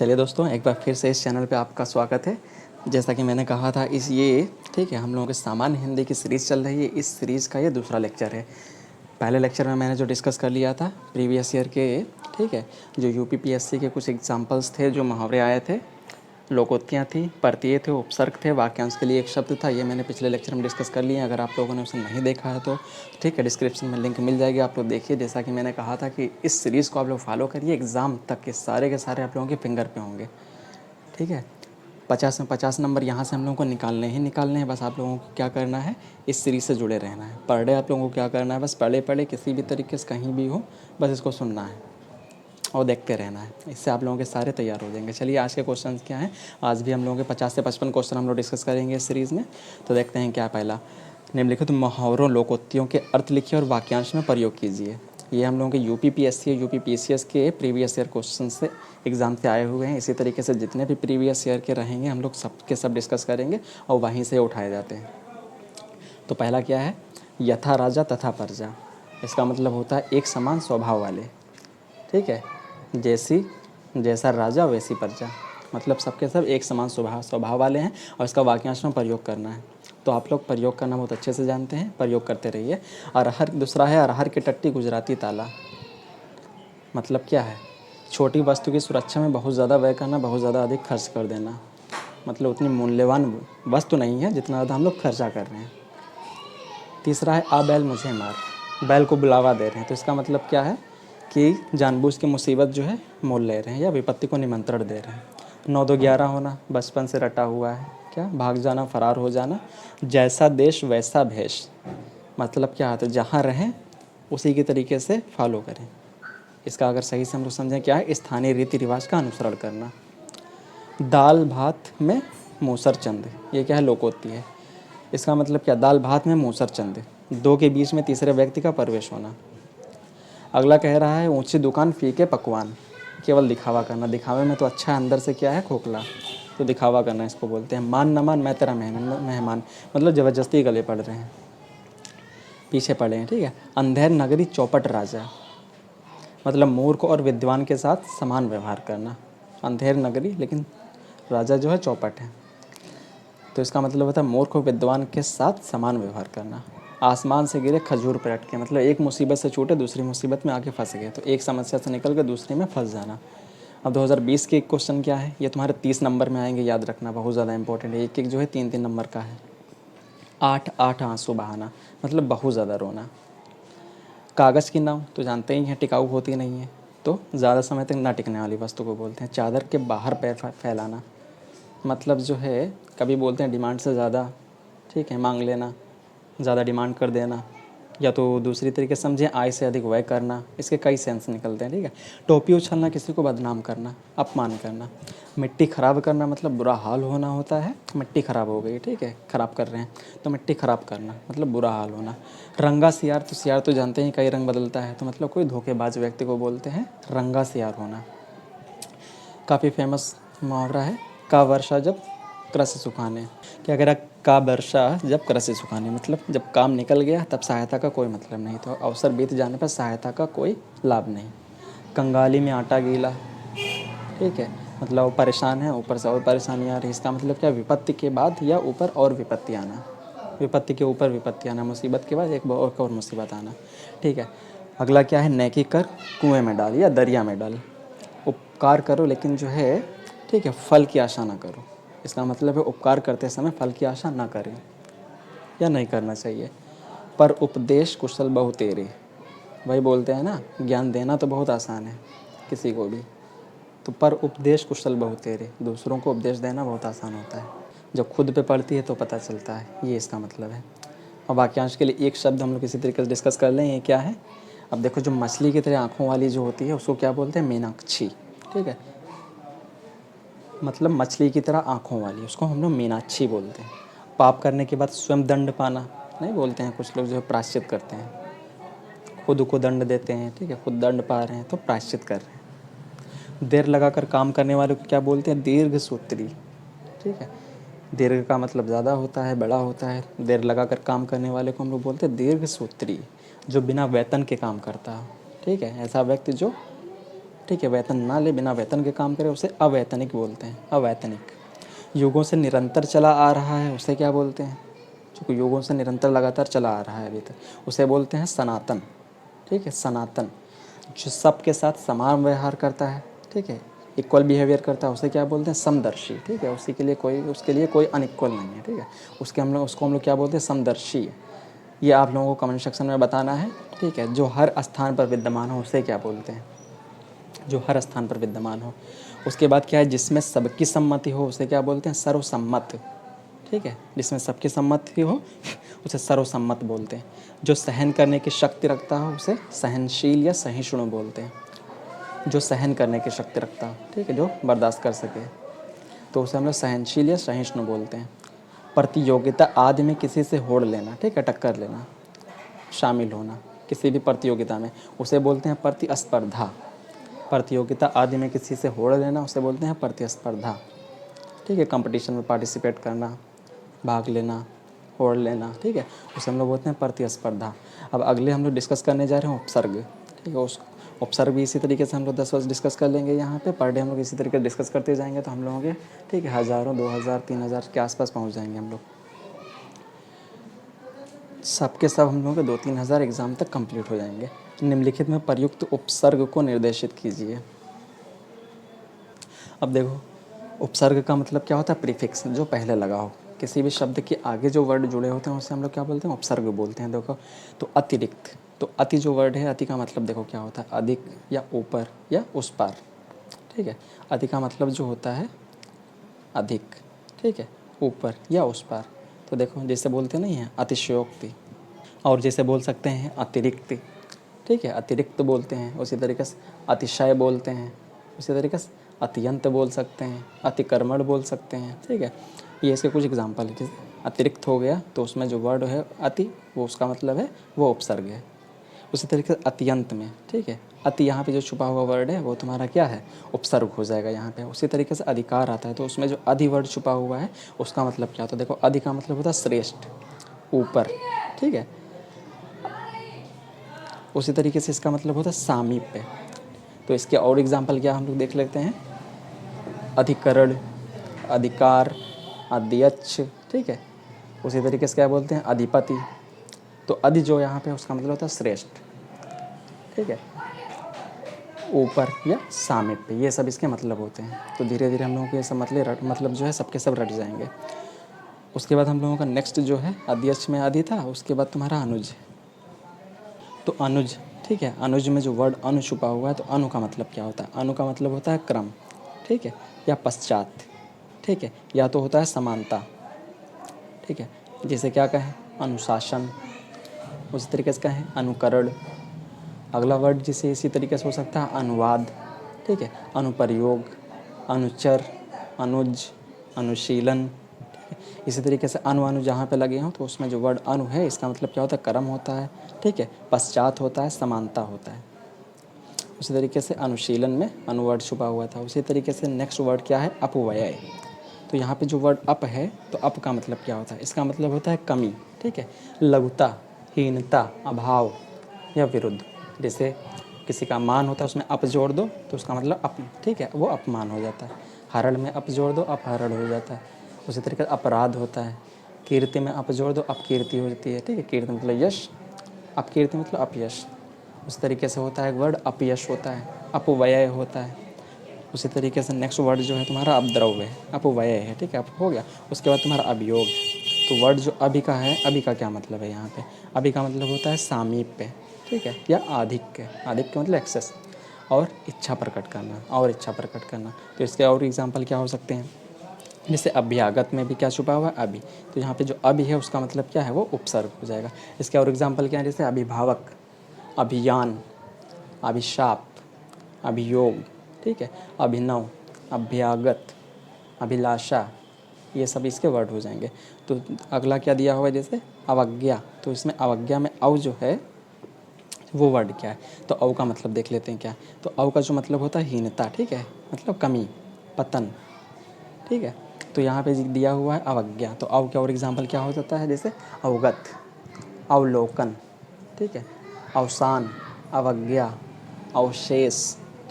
चलिए दोस्तों, एक बार फिर से इस चैनल पे आपका स्वागत है। जैसा कि मैंने कहा था ठीक है, हम लोगों के सामान्य हिंदी की सीरीज़ चल रही है। इस सीरीज़ का ये दूसरा लेक्चर है। पहले लेक्चर में मैंने जो डिस्कस कर लिया था प्रीवियस ईयर के, ठीक है, जो यूपीपीएससी के कुछ एग्जांपल्स थे, जो मुहावरे आए थे, लोकोक्तियाँ थी, प्रत्यय थे, उपसर्ग थे, वाक्यांश के लिए एक शब्द था। ये मैंने पिछले लेक्चर में डिस्कस कर लिया। अगर आप लोगों ने उसे नहीं देखा है तो ठीक है, डिस्क्रिप्शन में लिंक मिल जाएगी, आप लोग देखिए। जैसा कि मैंने कहा था कि इस सीरीज़ को आप लोग फॉलो करिए, एग्ज़ाम तक के सारे आप लोगों के फिंगर पे होंगे। ठीक है, 50 में 50 नंबर यहाँ से हम लोगों को निकालने ही निकालने हैं। बस आप लोगों को क्या करना है, इस सीरीज़ से जुड़े रहना है। पर डे आप लोगों को क्या करना है, बस पढ़े पढ़े किसी भी तरीके से कहीं भी हो, बस इसको सुनना है और देखते रहना है। इससे आप लोगों के सारे तैयार हो जाएंगे। चलिए, आज के क्वेश्चन क्या हैं। आज भी हम लोगों के 50 से 55 क्वेश्चन हम लोग डिस्कस करेंगे इस सीरीज़ में। तो देखते हैं क्या। पहला, निम्नलिखित मुहावरों लोकोक्तियों के अर्थ लिखिए और वाक्यांश में प्रयोग कीजिए। ये हम लोगों के यूपीपीएससी और यूपीपीसीएस के प्रीवियस ईयर क्वेश्चन से एग्ज़ाम से आए हुए हैं। इसी तरीके से जितने भी प्रीवियस ईयर के रहेंगे हम लोग सब के सब डिस्कस करेंगे और वहीं से उठाए जाते हैं। तो पहला क्या है, यथा राजा तथा प्रजा। इसका मतलब होता है एक समान स्वभाव वाले। ठीक है, जैसा राजा वैसी प्रजा, मतलब सबके सब एक समान स्वभाव वाले हैं और इसका वाक्यांश में प्रयोग करना है। तो आप लोग प्रयोग करना बहुत अच्छे से जानते हैं, प्रयोग करते रहिए। अरहर, दूसरा है अरहर की टट्टी गुजराती ताला। मतलब क्या है, छोटी वस्तु की सुरक्षा में बहुत ज़्यादा व्यय करना, बहुत ज़्यादा अधिक खर्च कर देना। मतलब उतनी मूल्यवान वस्तु नहीं है जितना ज़्यादा हम लोग खर्चा कर रहे हैं। तीसरा है आ बैल मुझे मार, बैल को बुलावा दे रहे हैं। तो इसका मतलब क्या है कि जानबूझ के मुसीबत जो है मोल ले रहे हैं या विपत्ति को निमंत्रण दे रहे हैं। 9 2 11 होना बचपन से रटा हुआ है। क्या, भाग जाना, फरार हो जाना। जैसा देश वैसा भेष, मतलब क्या है, तो जहाँ रहें उसी के तरीके से फॉलो करें। इसका अगर सही से हम लोग समझें, क्या है, स्थानीय रीति रिवाज का अनुसरण करना। दाल भात में मूसर चंद, ये क्या है, लोकोक्ति है। इसका मतलब क्या, दाल भात में मूसर चंद, दो के बीच में तीसरे व्यक्ति का प्रवेश होना। अगला कह रहा है ऊंची दुकान फीके पकवान, केवल दिखावा करना। दिखावे में तो अच्छा है, अंदर से क्या है, खोखला। तो दिखावा करना इसको बोलते हैं। मान न मान मैं तेरा मेहमान, मतलब ज़बरदस्ती गले पड़ रहे हैं, पीछे पड़े हैं। ठीक है, अंधेर नगरी चौपट राजा, मतलब मूर्ख और विद्वान के साथ समान व्यवहार करना। अंधेर नगरी लेकिन राजा जो है चौपट है, तो इसका मतलब होता है मूर्ख और विद्वान के साथ समान व्यवहार करना। आसमान से गिरे खजूर पर अटके, मतलब एक मुसीबत से छूटे दूसरी मुसीबत में आके फंस गए। तो एक समस्या से निकल कर दूसरी में फंस जाना। अब 2020 के एक क्वेश्चन क्या है, ये तुम्हारे 30 नंबर में आएंगे, याद रखना, बहुत ज़्यादा इंपॉर्टेंट है। एक एक जो है 3 3 नंबर का है। 8 8 आंसू बहाना, मतलब बहुत ज़्यादा रोना। कागज़ की नाव तो जानते ही हैं, टिकाऊ होती नहीं है, तो ज़्यादा समय तक ना टिकने वाली वस्तु को बोलते हैं। चादर के बाहर पैर फैलाना, मतलब जो है, कभी बोलते हैं डिमांड से ज़्यादा, ठीक है, मांग लेना, ज़्यादा डिमांड कर देना, या तो दूसरी तरीके से समझें आय से अधिक व्यय करना। इसके कई सेंस निकलते हैं। ठीक है, टोपी उछलना, किसी को बदनाम करना, अपमान करना। मिट्टी ख़राब करना, मतलब बुरा हाल होना होता है। मिट्टी ख़राब हो गई, ठीक है, ख़राब कर रहे हैं, तो मिट्टी ख़राब करना मतलब बुरा हाल होना। रंगा सियार, तो सियार तो जानते हैं कई रंग बदलता है, तो मतलब कोई धोखेबाज व्यक्ति को बोलते हैं रंगा सियार होना। काफ़ी फेमस मुहावरा है, का वर्षा जब कृषि सुखाने। क्या कह रहा, का वर्षा जब कृषि सुखाने, मतलब जब काम निकल गया तब सहायता का कोई मतलब नहीं, तो अवसर बीत जाने पर सहायता का कोई लाभ नहीं। कंगाली में आटा गीला, ठीक है, मतलब वो परेशान है, ऊपर से और परेशानी आ रही है। इसका मतलब क्या, विपत्ति के बाद या ऊपर और विपत्ति आना, विपत्ति के ऊपर विपत्ति आना, मुसीबत के बाद एक और मुसीबत आना। ठीक है, अगला क्या है, नेकी कर कुएं में डाल या दरिया में डाल। उपकार करो लेकिन जो है, ठीक है, फल की आशा ना करो। इसका मतलब है उपकार करते समय फल की आशा ना करें या नहीं करना चाहिए। पर उपदेश कुशल बहु तेरे, वही बोलते हैं ना, ज्ञान देना तो बहुत आसान है किसी को भी, तो पर उपदेश कुशल बहु तेरे, दूसरों को उपदेश देना बहुत आसान होता है, जब खुद पे पड़ती है तो पता चलता है। ये इसका मतलब है। और वाक्यांश के लिए एक शब्द हम लोग इसी तरीके से डिस्कस कर लें, ये क्या है। अब देखो, जो मछली की तरह आँखों वाली जो होती है उसको क्या बोलते हैं, मीनाक्षी। ठीक है, मतलब मछली की तरह आँखों वाली, उसको हम लोग मीनाक्षी बोलते हैं। पाप करने के बाद स्वयं दंड पाना नहीं बोलते हैं, कुछ लोग जो है प्रायश्चित करते हैं, खुद को दंड देते हैं। ठीक है, खुद दंड पा रहे हैं तो प्रायश्चित कर रहे हैं। देर लगाकर काम करने वालों को क्या बोलते हैं, दीर्घ सूत्री। ठीक है, दीर्घ का मतलब ज़्यादा होता है, बड़ा होता है। देर लगाकर काम करने वाले को हम लोग बोलते हैं दीर्घ सूत्री, जो बिना वेतन के काम करता हो। ठीक है, ऐसा व्यक्ति जो, ठीक है, वेतन ना ले, बिना वेतन के काम करे, उसे अवैतनिक बोलते हैं, अवैतनिक। युगों से निरंतर चला आ रहा है, उसे क्या बोलते हैं? जो युगों से निरंतर लगातार चला आ रहा है अभी तक, उसे बोलते हैं सनातन। ठीक है, सनातन। जो सबके साथ समान व्यवहार करता है, ठीक है, इक्वल बिहेवियर करता है, उसे क्या बोलते हैं? समदर्शी। ठीक है, उसी के लिए कोई, उसके लिए कोई अनइक्वल नहीं है। ठीक है, उसको हम लोग क्या बोलते हैं? समदर्शी। ये आप लोगों को कमेंट सेक्शन में बताना है। ठीक है, जो हर स्थान पर विद्यमान हो उसे क्या बोलते हैं? जो हर स्थान पर विद्यमान हो। उसके बाद क्या है? जिसमें सबकी सम्मति हो उसे क्या बोलते हैं? सर्वसम्मत। ठीक है, जिसमें सबकी सम्मति हो उसे सर्वसम्मत बोलते हैं। जो सहन करने की शक्ति रखता हो उसे सहनशील या सहिष्णु बोलते हैं। जो सहन करने की शक्ति रखता हो, ठीक है, जो बर्दाश्त कर सके, तो उसे हम लोग सहनशील या सहिष्णु बोलते हैं। प्रतियोगिता आदि में किसी से होड़ लेना, ठीक है, टक्कर लेना, शामिल होना किसी भी प्रतियोगिता में, उसे बोलते हैं प्रतिस्पर्धा। प्रतियोगिता आदि में किसी से होड़ लेना उसे बोलते हैं प्रतिस्पर्धा। ठीक है, कंपटीशन में पार्टिसिपेट करना, भाग लेना, होड़ लेना, ठीक है, उसे हम लोग बोलते हैं प्रतिस्पर्धा। अब अगले हम लोग डिस्कस करने जा रहे हैं उपसर्ग। ठीक है, उस उपसर्ग भी इसी तरीके से हम लोग 10 वर्ष डिस्कस कर लेंगे यहाँ पे। पर डे हम लोग इसी तरीके से डिस्कस करते जाएंगे तो हम लोगों के, ठीक है, हज़ारों, 2000, 3000 के आसपास पहुँच जाएंगे हम लोग। सबके सब हम लोगों के 2-3 हज़ार एग्ज़ाम तक कंप्लीट हो जाएंगे। निम्नलिखित में प्रयुक्त उपसर्ग को निर्देशित कीजिए। अब देखो, उपसर्ग का मतलब क्या होता है? प्रीफिक्स, जो पहले लगा हो। किसी भी शब्द के आगे जो वर्ड जुड़े होते हैं उसे हम लोग क्या बोलते हैं? उपसर्ग बोलते हैं। देखो, तो अतिरिक्त, तो अति जो वर्ड है, अति का मतलब देखो क्या होता है? अधिक या ऊपर या उस पार। ठीक है, अति का मतलब जो होता है अधिक, ठीक है, ऊपर या उस पार। तो देखो, जैसे बोलते नहीं हैं अतिशयोक्ति, और जैसे बोल सकते हैं अतिरिक्त। ठीक है, अतिरिक्त बोलते हैं। उसी तरीके से अतिशय बोलते हैं। उसी तरीके से अत्यंत बोल सकते हैं, अतिकर्मण बोल सकते हैं। ठीक है, ये इसके कुछ एग्जाम्पल है। जैसे अतिरिक्त हो गया तो उसमें जो वर्ड है अति, वो उसका मतलब है वो उपसर्ग है। उसी तरीके से अत्यंत में, ठीक है, अति यहाँ पे जो छुपा हुआ वर्ड है वो तुम्हारा क्या है? उपसर्ग हो जाएगा यहाँ पे। उसी तरीके से अधिकार आता है तो उसमें जो अधि वर्ड छुपा हुआ है उसका मतलब क्या होता है? देखो, अधि का मतलब होता है श्रेष्ठ, ऊपर। ठीक है, उसी तरीके से इसका मतलब होता है सामीप्य। तो इसके और एग्जाम्पल क्या हम लोग देख लेते हैं? अधिकरण, अधिकार, अध्यक्ष। ठीक है, उसी तरीके से क्या बोलते हैं? अधिपति। तो अधि जो यहाँ पे उसका मतलब होता है श्रेष्ठ, ठीक है, ऊपर या सामीप्य। ये सब इसके मतलब होते हैं। तो धीरे धीरे हम लोगों को ये सब मतलब जो है सबके सब रट जाएंगे। उसके बाद हम लोगों का नेक्स्ट जो है अध्यक्ष में आदि था, उसके बाद तुम्हारा अनुज। तो अनुज, ठीक है, अनुज में जो वर्ड अनु छुपा हुआ है, तो अनु का मतलब क्या होता है? अनु का मतलब होता है क्रम, ठीक है, या पश्चात, ठीक है, या तो होता है समानता। ठीक है, जैसे क्या कहें? अनुशासन। उसी तरीके से कहें अनुकरण। अगला वर्ड जिसे इसी तरीके से हो सकता है अनुवाद, ठीक है, अनुप्रयोग, अनुचर, अनुज, अनुशीलन। ठीक है, इसी तरीके से अनु जहाँ पे लगे हों तो उसमें जो वर्ड अनु है इसका मतलब क्या होता है? कर्म होता है, ठीक है, पश्चात होता है, समानता होता है। उसी तरीके से अनुशीलन में अनुवर्ड छुपा हुआ था। उसी तरीके से नेक्स्ट वर्ड क्या है? अपव्यय। तो यहाँ पे जो वर्ड अप है, तो अप का मतलब क्या होता है? इसका मतलब होता है कमी, ठीक है, लघुता, हीनता, अभाव या विरुद्ध। जैसे किसी का मान होता है उसमें अप जोड़ दो तो उसका मतलब अप, ठीक है, वो अपमान हो जाता है। हरण में अप जोड़ दो अपहरण हो जाता है। उसी तरीके से अपराध होता है। कीर्ति में अप जोड़ दो अपकीर्ति हो जाती है, ठीक है, कीर्ति मतलब यश, अपकीर्ति मतलब अपयश। उस तरीके से होता है एक वर्ड अपयश होता है, अपव्यय होता है। उसी तरीके से नेक्स्ट वर्ड जो है तुम्हारा अपद्रव्य है, अपव्यय है, ठीक है, अप हो गया। उसके बाद तुम्हारा अभियोग है। तो वर्ड जो अभि का है, अभि का क्या मतलब है यहाँ पे? अभि का मतलब होता है सामीप्य, ठीक है, या आधिक्य। आधिक्य मतलब एक्सेस, और इच्छा प्रकट करना, और इच्छा प्रकट करना। तो इसके और एग्जाम्पल क्या हो सकते हैं? जैसे अभ्यागत में भी क्या छुपा हुआ है? अभि। तो यहाँ पे जो अभि है उसका मतलब क्या है? वो उपसर्ग हो जाएगा। इसके और एग्जाम्पल क्या है? जैसे अभिभावक, अभियान, अभिशाप, अभियोग, ठीक है, अभिनव, अभ्यागत, अभिलाषा, ये सब इसके वर्ड हो जाएंगे। तो अगला क्या दिया हुआ है? जैसे अवज्ञा। तो इसमें अवज्ञा में अव जो है वो वर्ड क्या है? तो अव का मतलब देख लेते हैं क्या। तो अव का जो मतलब होता है हीनता, ठीक है, मतलब कमी, पतन, ठीक है। तो यहाँ पे दिया हुआ है अवज्ञा। तो अव क्या और एग्जाम्पल क्या हो जाता है? जैसे अवगत, अवलोकन, ठीक है, अवसान, अवज्ञा, अवशेष,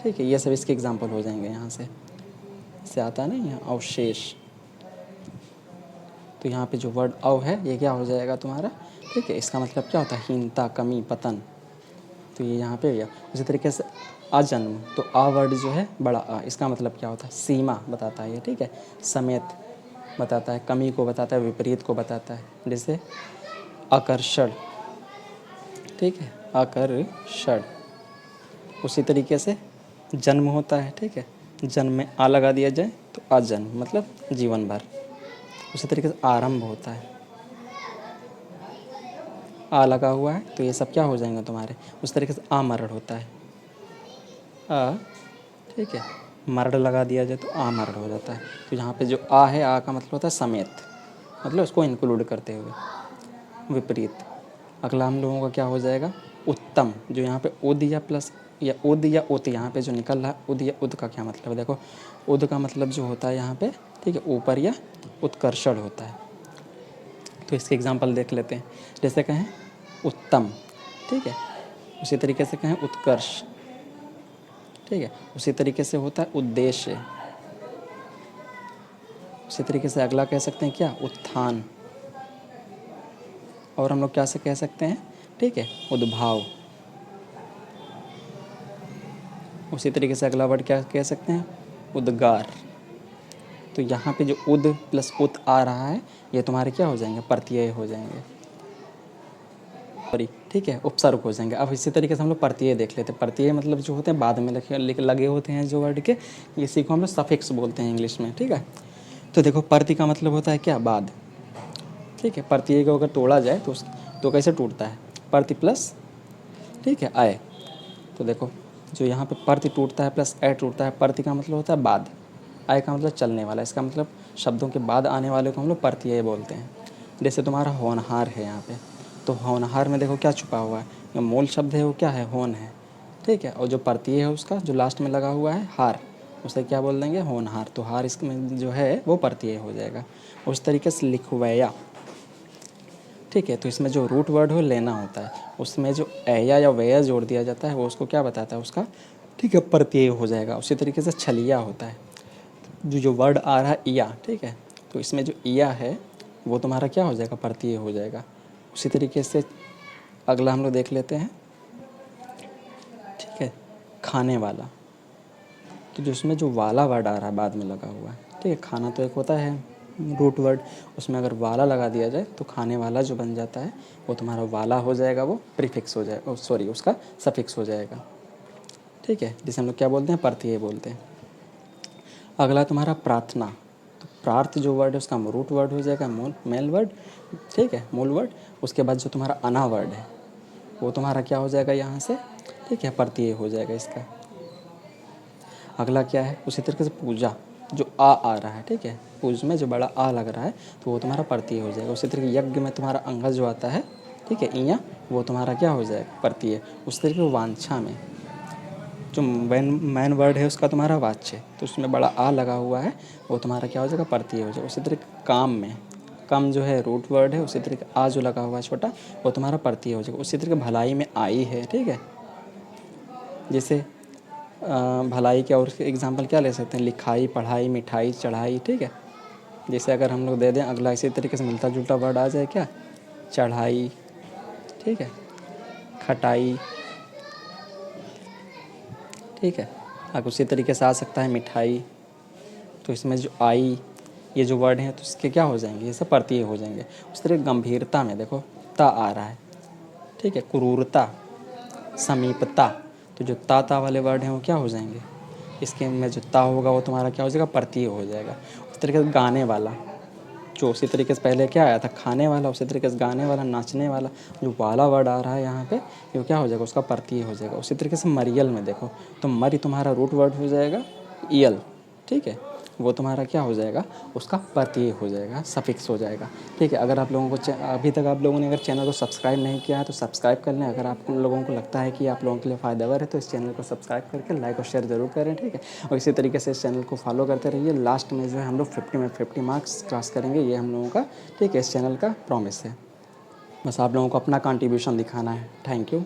ठीक है, ये सब इसके एग्जाम्पल हो जाएंगे यहाँ से। इससे आता है ना यहाँ अवशेष, तो यहाँ पे जो वर्ड अव है ये क्या हो जाएगा तुम्हारा, ठीक है। इसका मतलब क्या होता है, हीनता, कमी, पतन, तो ये यहाँ पे हो गया। उसी तरीके से अजन्म, तो आ वर्ड जो है बड़ा आ, इसका मतलब क्या होता है, सीमा बताता है ये, ठीक है। समेत बताता है, कमी को बताता है, विपरीत को बताता है। जैसे आकर्षण, ठीक है, आकर्षण। उसी तरीके से जन्म होता है, ठीक है, जन्म में आ लगा दिया जाए तो अजन्म मतलब जीवन भर। उसी तरीके से आरंभ होता है, आ लगा हुआ है तो ये सब क्या हो जाएंगे तुम्हारे। उस तरीके से आमरण होता है, आ, ठीक है, मरण लगा दिया जाए तो आमरण हो जाता है। तो यहाँ पे जो आ है, आ का मतलब होता है समेत, मतलब उसको इंक्लूड करते हुए। विपरीत, अगला हम लोगों का क्या हो जाएगा, उत्तम। जो यहाँ पे उद या प्लस या उद या उत यहाँ पे जो निकल रहा है, उद या उद का क्या मतलब है, देखो उद का मतलब जो होता है यहाँ पे, ठीक है, ऊपर या उत्कर्षण होता है। तो इसके एग्जांपल देख लेते हैं। जैसे कहें उत्तम, ठीक है, उसी तरीके से कहें उत्कर्ष, ठीक है, उसी तरीके से होता है उद्देश्य। उसी तरीके से अगला कह सकते हैं क्या, उत्थान। और हम लोग क्या से कह सकते हैं, ठीक है, उद्भाव। उसी तरीके से अगला वर्ड क्या कह सकते हैं, उद्गार। तो यहाँ पे जो उद प्लस उत आ रहा है ये तुम्हारे क्या हो जाएंगे, प्रत्यय हो जाएंगे, सॉरी, ठीक है, उपसर्ग हो जाएंगे। अब इसी तरीके से हम लोग प्रत्यय देख लेते हैं। प्रत्यय मतलब जो होते हैं बाद में लगे होते हैं जो वर्ड के, इसी को हम लोग सफिक्स बोलते हैं इंग्लिश में, ठीक है। तो देखो प्रति का मतलब होता है क्या, बाद, ठीक है। प्रत्यय को अगर तोड़ा जाए तो कैसे टूटता है, प्रति प्लस, ठीक है, आय। तो देखो जो यहाँ पे प्रति टूटता है प्लस ए टूटता है, प्रति का मतलब होता है बाद, आय का मतलब चलने वाला। इसका मतलब शब्दों के बाद आने वाले को हम लोग प्रत्यय बोलते हैं। जैसे तुम्हारा होनहार है यहाँ पे, तो होनहार में देखो क्या छुपा हुआ है, जो मूल शब्द है वो क्या है, होन है, ठीक है। और जो प्रत्यय है उसका जो लास्ट में लगा हुआ है हार, उसे क्या बोल देंगे, होनहार। तो हार इसमें जो है वो प्रत्यय हो जाएगा। उस तरीके से लिखवैया, ठीक है, तो इसमें जो रूट वर्ड हो लेना होता है, उसमें जो ऐया या वैया जोड़ दिया जाता है वो उसको क्या बताता है, उसका, ठीक है, प्रत्यय हो जाएगा। उसी तरीके से छलिया होता है, जो वर्ड आ रहा है इया, ठीक है, तो इसमें जो इया है वो तुम्हारा क्या हो जाएगा, प्रत्यय हो जाएगा। उसी तरीके से अगला हम लोग देख लेते हैं, ठीक है, खाने वाला। तो जो उसमें जो वाला वर्ड आ रहा है बाद में लगा हुआ है, ठीक है, खाना तो एक होता है रूट वर्ड, उसमें अगर वाला लगा दिया जाए तो खाने वाला जो बन जाता है वो तुम्हारा वाला हो जाएगा, वो प्रीफिक्स हो जाएगा, सॉरी उसका सफिक्स हो जाएगा, ठीक है, जिसे हम लोग क्या बोलते हैं, प्रत्यय बोलते हैं। अगला तुम्हारा प्रार्थना। तो प्रार्थ जो वर्ड है उसका रूट वर्ड हो जाएगा मेल वर्ड, ठीक है, मूल वर्ड। उसके बाद जो तुम्हारा अना वर्ड है वो तुम्हारा क्या हो जाएगा यहाँ से, ठीक है, प्रत्यय हो जाएगा इसका। अगला क्या है, उसी तरीके से पूजा, जो आ रहा है, ठीक है, पूज में जो बड़ा आ लग रहा है तो वो तुम्हारा प्रत्यय हो जाएगा। उसी तरीके यज्ञ में तुम्हारा अंग जो आता है, ठीक है, इया, वो तुम्हारा क्या हो जाएगा, प्रत्यय। उसी तरीके वांछा में जो मैन वर्ड है उसका तुम्हारा वाच्य, तो उसमें बड़ा आ लगा हुआ है वो तुम्हारा क्या हो जाएगा, प्रत्यय हो जाएगा। उसी तरीके काम में, कम जो है रूट वर्ड है, उसी तरीके आ जो लगा हुआ है छोटा वो तुम्हारा प्रत्यय हो जाएगा। उसी तरीके भलाई में आई है, ठीक है, जैसे भलाई के और एग्जाम्पल क्या ले सकते हैं, लिखाई, पढ़ाई, मिठाई, चढ़ाई, ठीक है। जैसे अगर हम लोग दे दें अगला इसी तरीके से मिलता जुलता वर्ड आ जाए क्या, चढ़ाई, ठीक है, खटाई, ठीक है। अब उसी तरीके से आ सकता है मिठाई। तो इसमें जो आई ये जो वर्ड हैं तो इसके क्या हो जाएंगे, ये सब प्रत्यय हो जाएंगे। उस तरह गंभीरता में देखो ता आ रहा है, ठीक है, क्रूरता, समीपता, तो जो ता वाले वर्ड हैं वो क्या हो जाएंगे, इसके में जो ता होगा वो तुम्हारा क्या हो जाएगा, प्रत्यय हो जाएगा। उस तरीके से गाने वाला, जो उसी तरीके से पहले क्या आया था, खाने वाला, उसी तरीके से गाने वाला, नाचने वाला, जो वाला वर्ड आ रहा है यहाँ पे ये क्या हो जाएगा, उसका प्रत्यय हो जाएगा। उसी तरीके से मरियल में देखो तो मरी तुम्हारा रूट वर्ड हो जाएगा यल, ठीक है, वो तुम्हारा क्या हो जाएगा, उसका प्रत्यय हो जाएगा, सफिक्स हो जाएगा, ठीक है। अगर आप लोगों को अभी तक आप लोगों ने अगर चैनल को सब्सक्राइब नहीं किया है तो सब्सक्राइब कर लें। अगर आप लोगों को लगता है कि आप लोगों के लिए फ़ायदेवर है तो इस चैनल को सब्सक्राइब करके लाइक और शेयर ज़रूर करें, ठीक है। और इसी तरीके से इस चैनल को फॉलो करते रहिए। लास्ट में जो है हम लोग 50 में 50 मार्क्स क्रॉस करेंगे, ये हम लोगों का, ठीक है, इस चैनल का प्रॉमिस है। बस आप लोगों को अपना कंट्रीब्यूशन दिखाना है। Thank you.